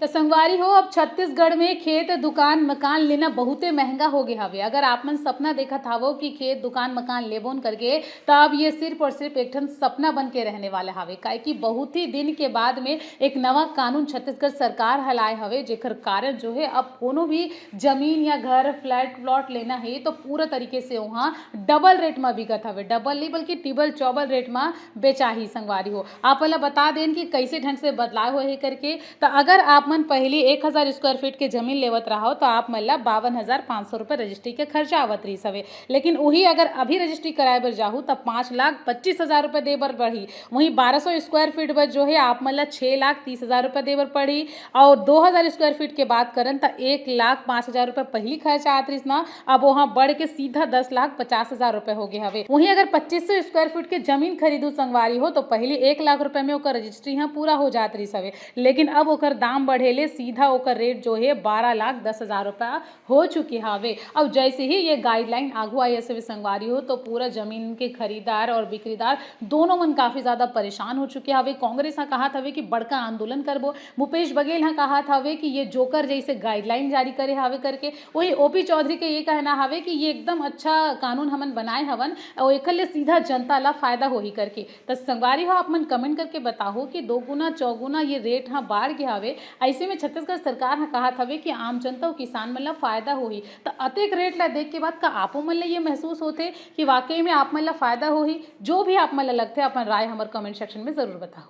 तो संगवारी हो, अब छत्तीसगढ़ में खेत दुकान मकान लेना बहुते महंगा हो गया हवे। अगर आप मन सपना देखत हावो कि खेत दुकान मकान लेबोन करके, तब ये सिर्फ और सिर्फ एक ठन सपना बन के रहने वाला हवे। काहे कि बहुत ही दिन के बाद में एक नवा कानून छत्तीसगढ़ सरकार ह लाए हवे, जेकर कारण जो है अब कोनो भी जमीन या घर फ्लैट प्लॉट लेना है तो पूरा तरीके से वहाँ डबल रेट में बिकत हवे। डबल नहीं बल्कि टिबल चौबल रेट में बेचाही संगवारी हो। आप वाला बता दें कि कैसे ढंग से बदलाव होए करके। तो अगर आप मन पहले 1000 स्क्वायर फीट के जमीन लेवत रहो तो आप मन ला 52,500 रुपये रजिस्ट्री के खर्चा आवत रही हवे। लेकिन वही अगर अभी रजिस्ट्री कराए बर जाहू तो 5,25,000 रुपये दे बर पड़ही। वहीं 1200 स्क्वायर फीट पर जो है आप मन ला 6,30,000 रुपये दे बर पड़ही। और 2000 स्क्वायर फीट के बात करन तो 1,05,000 रुपये पहली खर्चा आत रहीस ना, अब वहाँ बढ़ के सीधा 10,50,000 रुपये हो गए हवे। वहीं अगर 2500 स्क्वायर फीट के जमीन खरीदू संगवारी हो तो पहले 1,00,000 रुपये में ओकर रजिस्ट्री यहाँ पूरा हो जात रही हवे। लेकिन अब ओकर दाम बढ़ेले सीधा ओकर रेट जो है 12,10,000 रुपया हो चुके हवे। अब जैसे ही ये गाइडलाइन आगू आई ऐसे संगवारी हो तो पूरा जमीन के खरीदार और बिक्रीदार दोनों मन काफी ज्यादा परेशान हो चुके हवे। कांग्रेस हा कहा हवे कि बड़का आंदोलन करबो, भूपेश बघेल हा कहा हवे कि ये जोकर जैसे गाइडलाइन जारी करे हवे करके। वही ओपी चौधरी के ये कहना हवे कि ये एकदम अच्छा कानून हमन बनाए हवन और एकर ले सीधा जनता ला फायदा होही करके। तो संगवारी हो आप मन कमेंट करके बताओ कि 2 गुना 4 गुना ये रेट हाँ बढ़ गया हवे। ऐसे में छत्तीसगढ़ सरकार हा कहा हवे कि आम जनता और किसान मन ला फायदा होही। तो अतेक रेट ला देख के बाद का आपो मन ला ये महसूस होते कि वाकई में आप मन ला फायदा होही? जो भी आप मन ला लगथे अपन राय हमर कमेंट सेक्शन में जरूर बताओ।